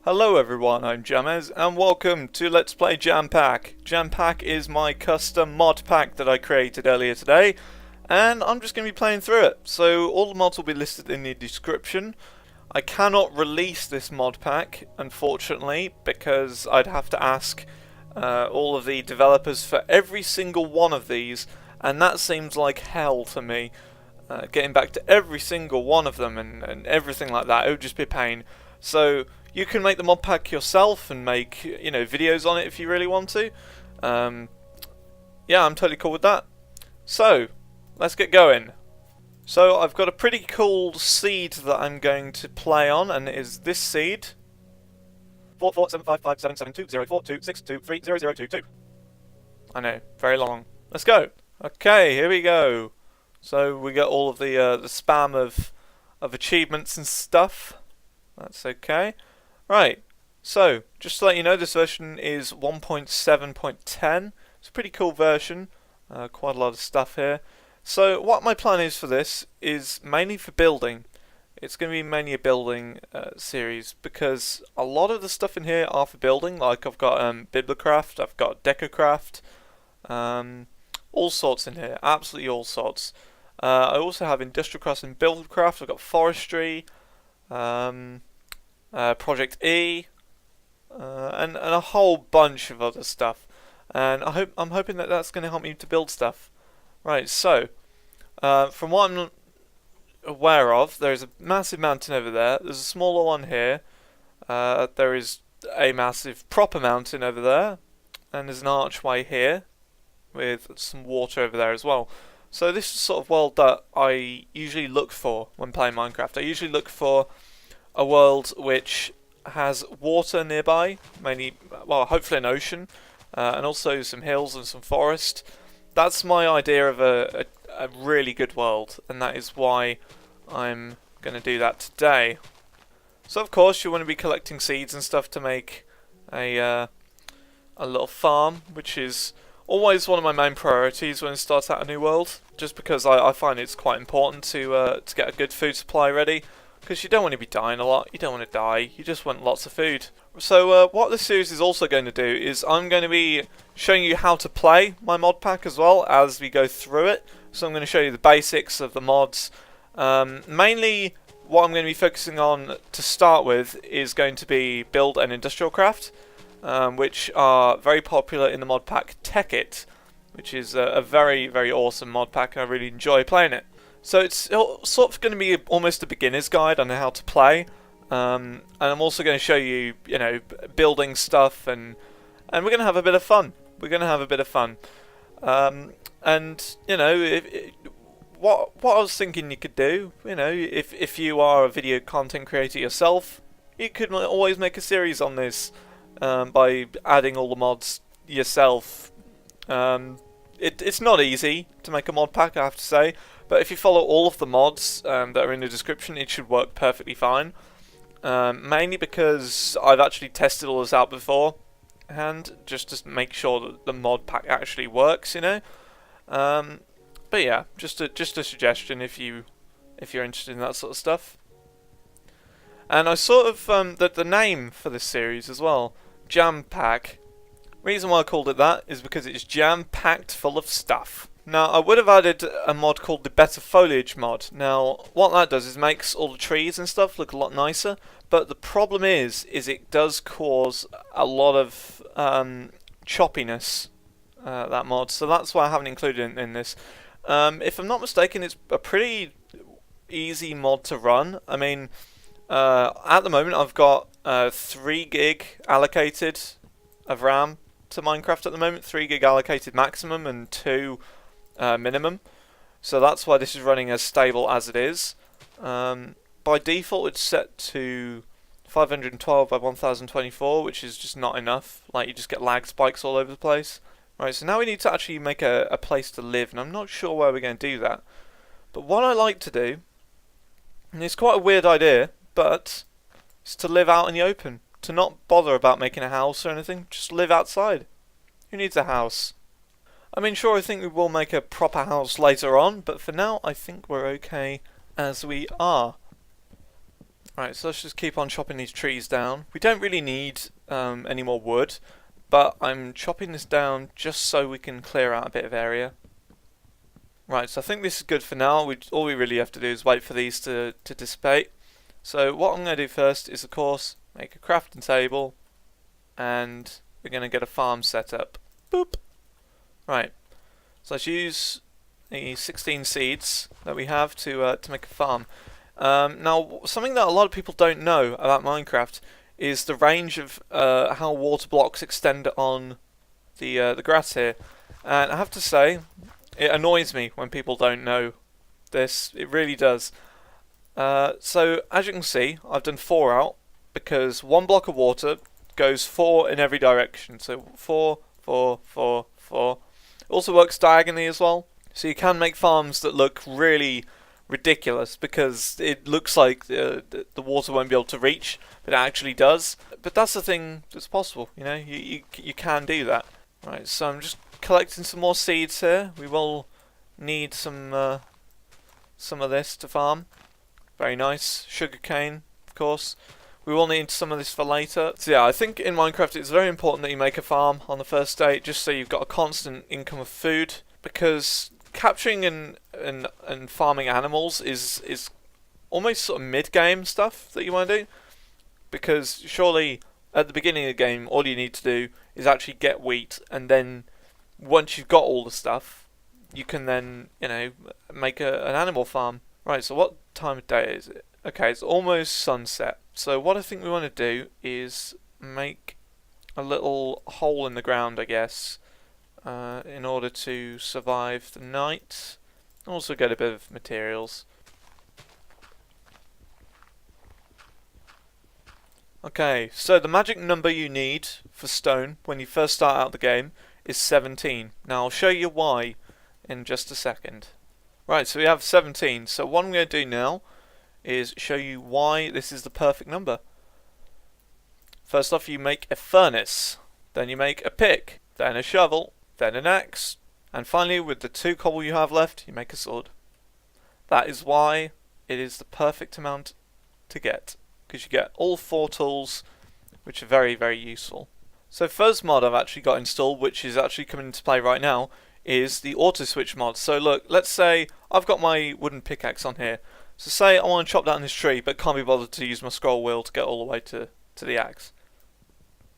Hello everyone, I'm JamEz and welcome to Let's Play JamPack. JamPack is my custom mod pack that I created earlier today, and I'm just going to be playing through it. So all the mods will be listed in the description. I cannot release this mod pack, unfortunately, because I'd have to ask all of the developers for every single one of these, and that seems like hell to me. Getting back to every single one of them and everything like that, it would just be a pain. So you can make the mod pack yourself and make, videos on it if you really want to. Yeah, I'm totally cool with that. So, let's get going. So, I've got a pretty cool seed that I'm going to play on, and it is this seed. 447557720426230022. I know, very long. Let's go. Okay, here we go. So, we got all of the spam of achievements and stuff. That's okay. Right, so just to let you know, this version is 1.7.10. It's a pretty cool version, quite a lot of stuff here. So what my plan is for this is mainly for building. It's going to be mainly a building series, because a lot of the stuff in here are for building. Like I've got Biblocraft, I've got Decocraft, all sorts in here, absolutely all sorts. I also have Industrial Crafts and Buildcraft, I've got Forestry, Project E, and a whole bunch of other stuff, and I'm hoping that that's going to help me to build stuff. Right, so from what I'm aware of, there's a massive mountain over there. There's a smaller one here. There is a massive proper mountain over there, and there's an archway here with some water over there as well. So this is the sort of world that I usually look for when playing Minecraft. I usually look for a world which has water nearby, mainly, well, hopefully an ocean, and also some hills and some forest. That's my idea of a really good world, and that is why I'm going to do that today. So of course you want to be collecting seeds and stuff to make a little farm, which is always one of my main priorities when I start out a new world, just because I find it's quite important to get a good food supply ready. Because you don't want to be dying a lot, you don't want to die, you just want lots of food. So what this series is also going to do is I'm going to be showing you how to play my mod pack as well as we go through it. So I'm going to show you the basics of the mods. Mainly what I'm going to be focusing on to start with is going to be Build and Industrial Craft, which are very popular in the mod pack Techit, which is a very, very awesome mod pack, and I really enjoy playing it. So it's sort of going to be almost a beginner's guide on how to play, and I'm also going to show you, building stuff, and we're going to have a bit of fun. We're going to have a bit of fun, and what I was thinking you could do, if you are a video content creator yourself, you could always make a series on this by adding all the mods yourself. It's not easy to make a mod pack, I have to say. But if you follow all of the mods that are in the description, it should work perfectly fine. Mainly because I've actually tested all this out before, and just to make sure that the mod pack actually works, But yeah, just a suggestion if you're interested in that sort of stuff. And I sort of the name for this series as well, JamPack. Reason why I called it that is because it's jam-packed full of stuff. Now, I would have added a mod called the Better Foliage mod. Now, what that does is makes all the trees and stuff look a lot nicer, but the problem is it does cause a lot of choppiness, that mod, so that's why I haven't included it in this. If I'm not mistaken, it's a pretty easy mod to run. I mean, at the moment I've got 3 gig allocated of RAM to Minecraft at the moment, 3 gig allocated maximum and 2 minimum, so that's why this is running as stable as it is. By default it's set to 512 by 1024, which is just not enough. Like, you just get lag spikes all over the place. Right, so now we need to actually make a place to live, and I'm not sure where we're going to do that. But what I like to do, and it's quite a weird idea, but it's to live out in the open. To not bother about making a house or anything, just live outside. Who needs a house? I mean, sure, I think we will make a proper house later on, but for now, I think we're okay as we are. Right, so let's just keep on chopping these trees down. We don't really need any more wood, but I'm chopping this down just so we can clear out a bit of area. Right, so I think this is good for now. All we really have to do is wait for these to dissipate. So what I'm going to do first is, of course, make a crafting table, and we're going to get a farm set up. Boop! Right, so let's use the 16 seeds that we have to make a farm. Now, something that a lot of people don't know about Minecraft is the range of how water blocks extend on the grass here. And I have to say, it annoys me when people don't know this. It really does. So, as you can see, I've done 4 out, because 1 block of water goes 4 in every direction. So 4, 4, 4, 4. It also works diagonally as well. So you can make farms that look really ridiculous, because it looks like the water won't be able to reach, but it actually does. But that's the thing that's possible, you know, you can do that. Right, so I'm just collecting some more seeds here. We will need some of this to farm. Very nice. Sugarcane, of course. We will need some of this for later. So yeah, I think in Minecraft it's very important that you make a farm on the first day, just so you've got a constant income of food, because capturing and farming animals is almost sort of mid-game stuff that you want to do, because surely at the beginning of the game all you need to do is actually get wheat, and then once you've got all the stuff you can then, you know, make an animal farm. Right, so what time of day is it? Okay, it's almost sunset. So what I think we want to do is make a little hole in the ground, I guess, in order to survive the night. Also get a bit of materials. Okay, so the magic number you need for stone when you first start out the game is 17. Now I'll show you why in just a second. Right, so we have 17. So what I'm going to do now is show you why this is the perfect number. First off, you make a furnace, then you make a pick, then a shovel, then an axe, and finally, with the 2 cobble you have left, you make a sword. That is why it is the perfect amount to get, because you get all 4 tools, which are very, very useful. So first mod I've actually got installed, which is actually coming into play right now, is the Autoswitch mod. So look, let's say I've got my wooden pickaxe on here. So say I want to chop down this tree, but can't be bothered to use my scroll wheel to get all the way to the axe.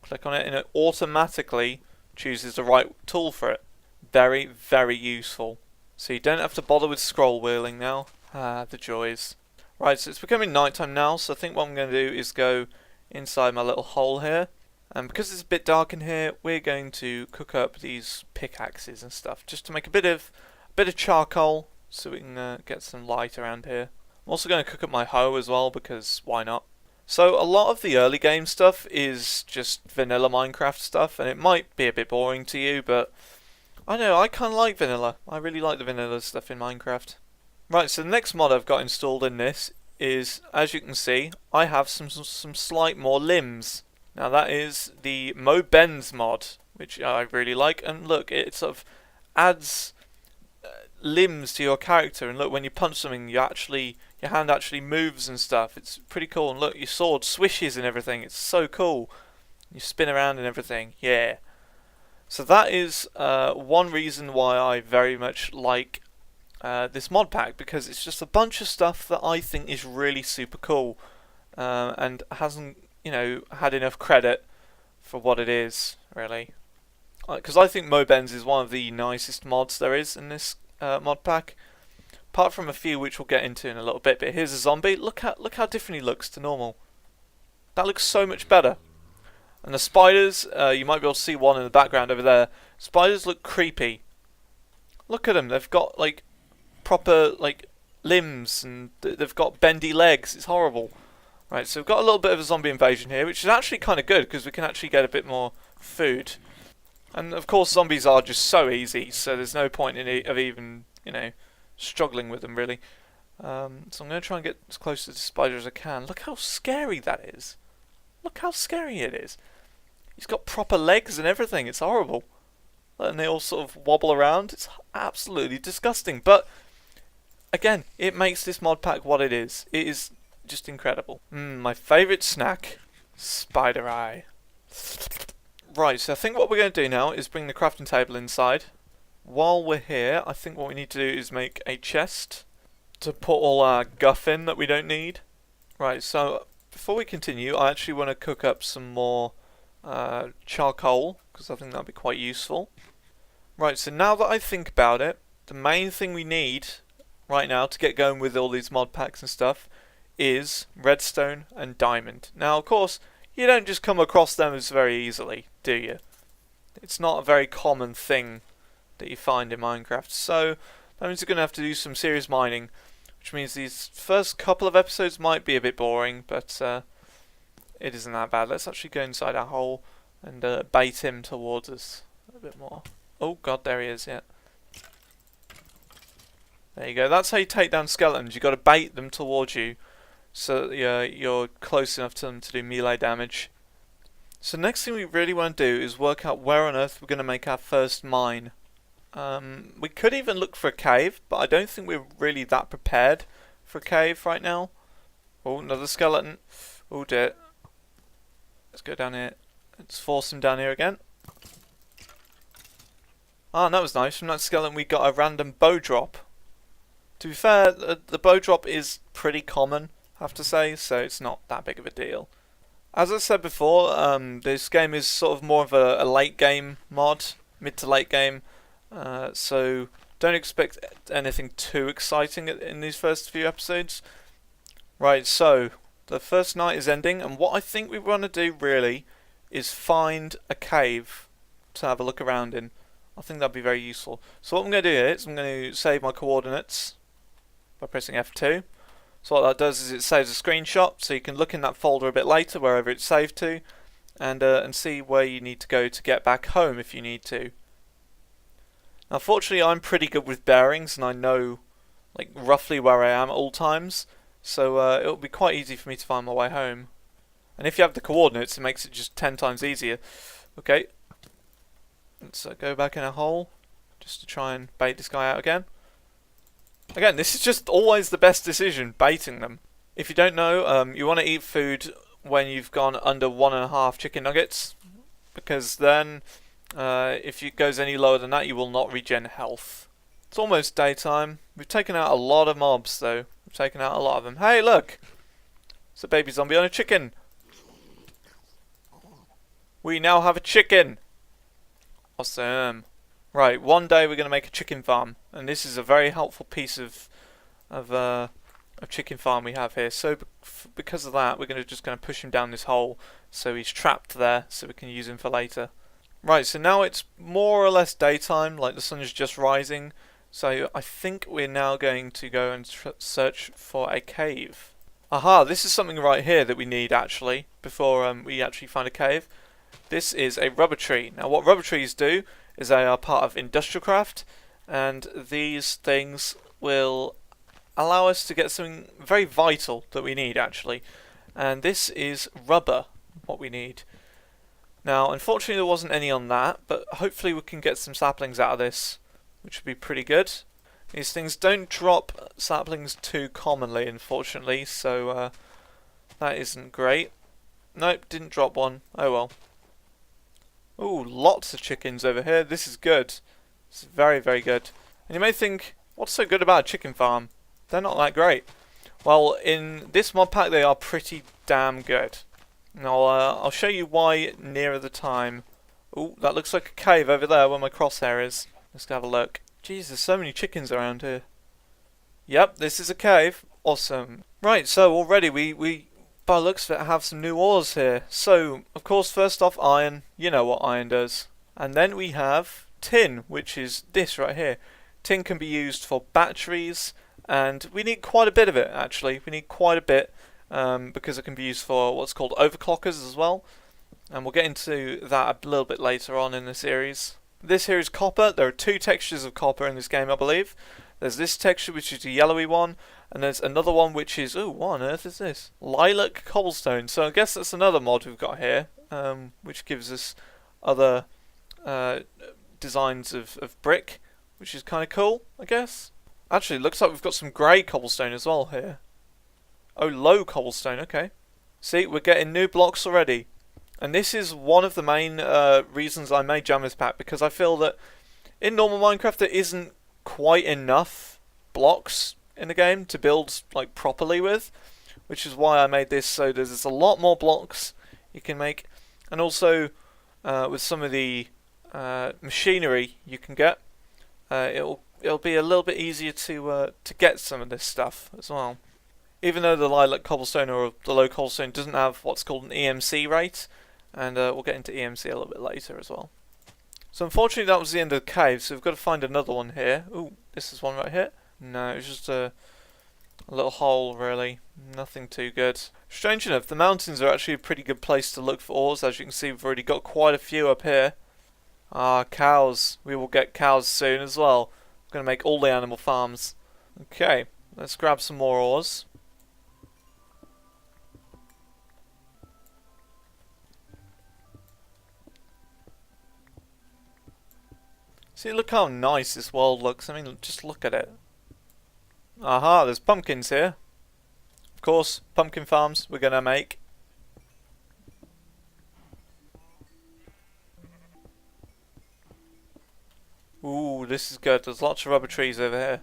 Click on it and it automatically chooses the right tool for it. Very, very useful. So you don't have to bother with scroll wheeling now. Ah, the joys. Right, so it's becoming nighttime now, so I think what I'm going to do is go inside my little hole here. And because it's a bit dark in here, we're going to cook up these pickaxes and stuff, just to make a bit of charcoal, so we can get some light around here. I'm also going to cook up my hoe as well, because why not? So a lot of the early game stuff is just vanilla Minecraft stuff, and it might be a bit boring to you, but I know, I kind of like vanilla. I really like the vanilla stuff in Minecraft. Right, so the next mod I've got installed in this is, as you can see, I have some slight more limbs. Now that is the Bends mod, which I really like, and look, it sort of adds limbs to your character, and look, when you punch something, your hand actually moves and stuff. It's pretty cool, and look, your sword swishes and everything. It's so cool. You spin around and everything. Yeah. So that is one reason why I very much like this mod pack, because it's just a bunch of stuff that I think is really super cool, and hasn't, you know, had enough credit for what it is, really. Because I think Bends is one of the nicest mods there is in this mod pack, apart from a few which we'll get into in a little bit. But here's a zombie. Look how different he looks to normal. That looks so much better. And the spiders, you might be able to see one in the background over there. Spiders look creepy. Look at them. They've got like proper like limbs, and they've got bendy legs. It's horrible. Right, so we've got a little bit of a zombie invasion here, which is actually kind of good, because we can actually get a bit more food. And of course zombies are just so easy, so there's no point in of even, you know, struggling with them really. So I'm going to try and get as close to the spider as I can. Look how scary that is. Look how scary it is. He's got proper legs and everything. It's horrible. And they all sort of wobble around. It's absolutely disgusting. But again, it makes this mod pack what it is. It is just incredible. My favourite snack, spider eye. Right, so I think what we're going to do now is bring the crafting table inside. While we're here, I think what we need to do is make a chest to put all our guff in that we don't need. Right, so before we continue, I actually want to cook up some more charcoal, because I think that'd be quite useful. Right, so now that I think about it, the main thing we need right now to get going with all these mod packs and stuff is redstone and diamond. Now, of course, you don't just come across them as very easily, do you? It's not a very common thing that you find in Minecraft, so that means you're going to have to do some serious mining, which means these first couple of episodes might be a bit boring, but it isn't that bad. Let's actually go inside our hole and bait him towards us a bit more. Oh god, there he is, yeah. There you go. That's how you take down skeletons. You've got to bait them towards you so that you're close enough to them to do melee damage. So next thing we really want to do is work out where on earth we're going to make our first mine. We could even look for a cave, but I don't think we're really that prepared for a cave right now. Oh, another skeleton. Oh dear. Let's go down here. Let's force him down here again. Ah, that was nice. From that skeleton we got a random bow drop. To be fair, the bow drop is pretty common, I have to say, so it's not that big of a deal. As I said before, this game is sort of more of a late game mod, mid to late game, so don't expect anything too exciting in these first few episodes. Right, so the first night is ending, and what I think we want to do really is find a cave to have a look around in. I think that'd be very useful. So what I'm going to do is I'm going to save my coordinates by pressing F2. So what that does is it saves a screenshot, so you can look in that folder a bit later, wherever it's saved to, and see where you need to go to get back home if you need to. Now, fortunately, I'm pretty good with bearings, and I know like roughly where I am at all times, so it'll be quite easy for me to find my way home. And if you have the coordinates, it makes it just 10 times easier. Okay, let's go back in a hole just to try and bait this guy out again. Again, this is just always the best decision, baiting them. If you don't know, you want to eat food when you've gone under 1.5 chicken nuggets, because then if it goes any lower than that, you will not regen health. It's almost daytime. We've taken out a lot of mobs, though. We've taken out a lot of them. Hey, look! It's a baby zombie on a chicken. We now have a chicken. Awesome. Right, one day we're going to make a chicken farm, and this is a very helpful piece of chicken farm we have here. So because of that, we're just going to push him down this hole, so he's trapped there, so we can use him for later. Right, so now it's more or less daytime, like the sun is just rising. So I think we're now going to go and search for a cave. Aha, this is something right here that we need actually before we actually find a cave. This is a rubber tree. Now what rubber trees do is they are part of Industrialcraft, and these things will allow us to get something very vital that we need actually, and this is rubber, what we need. Now unfortunately there wasn't any on that, but hopefully we can get some saplings out of this, which would be pretty good. These things don't drop saplings too commonly, unfortunately, so that isn't great. Nope, didn't drop one. Oh well. Ooh, lots of chickens over here. This is good. This is very, very good. And you may think, what's so good about a chicken farm? They're not that great. Well, in this mod pack, they are pretty damn good. Now, I'll show you why nearer the time. Ooh, that looks like a cave over there where my crosshair is. Let's go have a look. Jeez, there's so many chickens around here. Yep, this is a cave. Awesome. Right, so already we by the looks of it, have some new ores here. So, of course, first off, iron. You know what iron does. And then we have tin, which is this right here. Tin can be used for batteries, and we need quite a bit of it, actually. We need quite a bit, because it can be used for what's called overclockers as well. And we'll get into that a little bit later on in the series. This here is copper. There are two textures of copper in this game, I believe. There's this texture, which is a yellowy one, and there's another one which is, ooh, what on earth is this? Lilac cobblestone. So I guess that's another mod we've got here, which gives us other designs of brick, which is kind of cool, I guess. Actually, it looks like we've got some grey cobblestone as well here. Oh, low cobblestone, okay. See, we're getting new blocks already. And this is one of the main reasons I made JamEz Pack, because I feel that in normal Minecraft there isn't quite enough blocks in the game to build like properly with, which is why I made this, so there's a lot more blocks you can make, and also with some of the machinery you can get, it'll be a little bit easier to get some of this stuff as well. Even though the lilac cobblestone or the low cobblestone doesn't have what's called an EMC rate, and we'll get into EMC a little bit later as well. So unfortunately that was the end of the cave, so we've got to find another one here. Ooh, this is one right here. No, it's just a little hole really, nothing too good. Strange enough, the mountains are actually a pretty good place to look for ores. As you can see, we've already got quite a few up here. Ah, cows. We will get cows soon as well. I'm going to make all the animal farms. Okay, let's grab some more ores. See, look how nice this world looks. I mean, just look at it. Aha, there's pumpkins here. Of course, pumpkin farms we're going to make. Ooh, this is good. There's lots of rubber trees over here.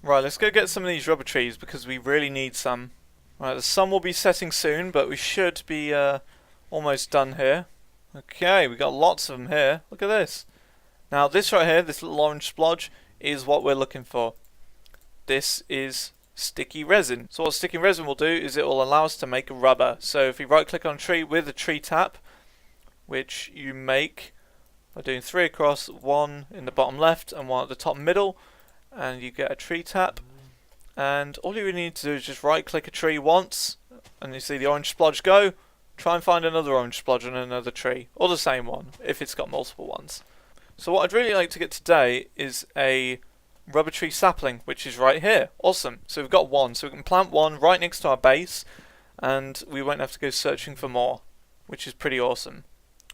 Right, let's go get some of these rubber trees because we really need some. Right, the sun will be setting soon, but we should be almost done here. Okay, we got lots of them here. Look at this. Now, this right here, this little orange splodge, is what we're looking for. This is sticky resin. So what sticky resin will do is it will allow us to make rubber. So if you right click on a tree with a tree tap, which you make by doing 3 across, 1 in the bottom left and 1 at the top middle, and you get a tree tap. And all you really need to do is just right click a tree once, and you see the orange splodge go. Try and find another orange splodge on another tree, or the same one if it's got multiple ones. So what I'd really like to get today is a rubber tree sapling, which is right here. Awesome. So we've got one, so we can plant one right next to our base, and we won't have to go searching for more, which is pretty awesome.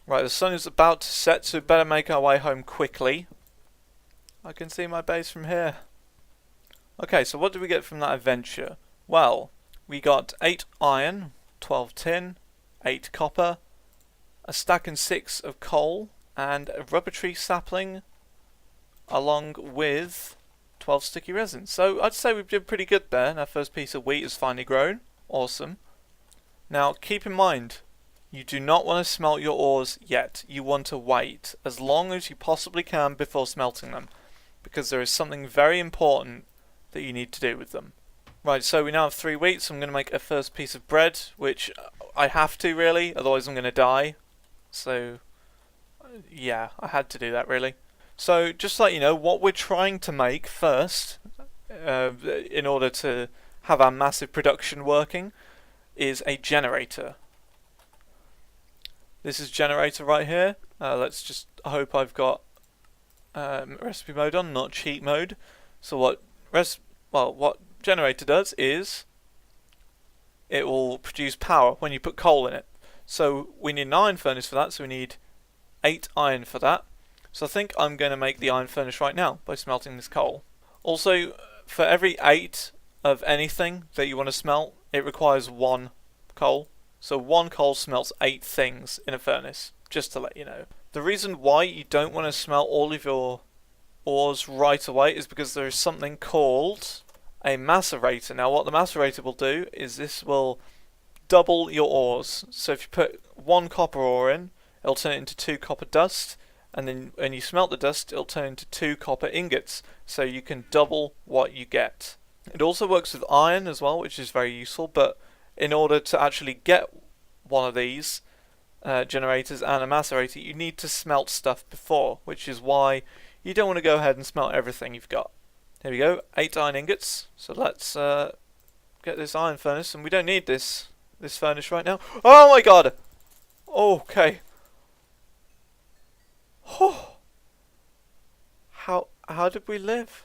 Right, the sun is about to set, so we better make our way home quickly. I can see my base from here. Okay, so what did we get from that adventure? Well, we got 8 iron, 12 tin, 8 copper, a stack and 6 of coal, and a rubber tree sapling, along with 12 sticky resin. So I'd say we did pretty good there, and our first piece of wheat has finally grown. Awesome. Now keep in mind, you do not want to smelt your ores yet. You want to wait as long as you possibly can before smelting them, because there is something very important that you need to do with them. Right, so we now have 3 wheat, so I'm going to make a first piece of bread, which I have to really, otherwise I'm going to die. So yeah, I had to do that really. So just to let you know, what we're trying to make first, in order to have our massive production working, is a generator. This is generator right here. Let's just hope I've got recipe mode on, not cheat mode. So what generator does is it will produce power when you put coal in it. So we need an iron furnace for that, so we need 8 iron for that. So I think I'm going to make the iron furnace right now by smelting this coal. Also, for every 8 of anything that you want to smelt, it requires 1 coal. So 1 coal smelts 8 things in a furnace, just to let you know. The reason why you don't want to smelt all of your ores right away is because there is something called a macerator. Now what the macerator will do is this will double your ores. So if you put 1 copper ore in, it'll turn it into 2 copper dust, and then when you smelt the dust, it'll turn into 2 copper ingots, so you can double what you get. It also works with iron as well, which is very useful, but in order to actually get one of these generators and a macerator, you need to smelt stuff before, which is why you don't want to go ahead and smelt everything you've got. Here we go, 8 iron ingots, so let's get this iron furnace, and we don't need this furnace right now. Oh my god! Okay. Oh. How did we live?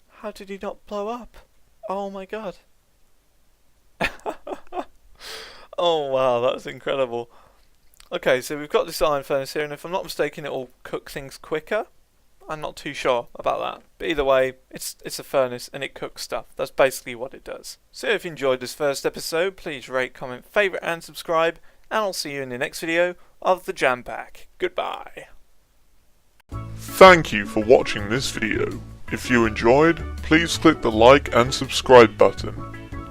How did he not blow up? Oh my god. Oh wow, that's incredible. Okay, so we've got this iron furnace here, and if I'm not mistaken, it will cook things quicker. I'm not too sure about that. But either way, it's a furnace and it cooks stuff. That's basically what it does. So if you enjoyed this first episode, please rate, comment, favourite and subscribe. And I'll see you in the next video of the JamPack. Goodbye. Thank you for watching this video. If you enjoyed, please click the like and subscribe button.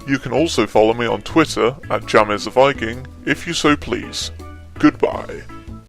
You can also follow me on Twitter at JamEz if you so please. Goodbye.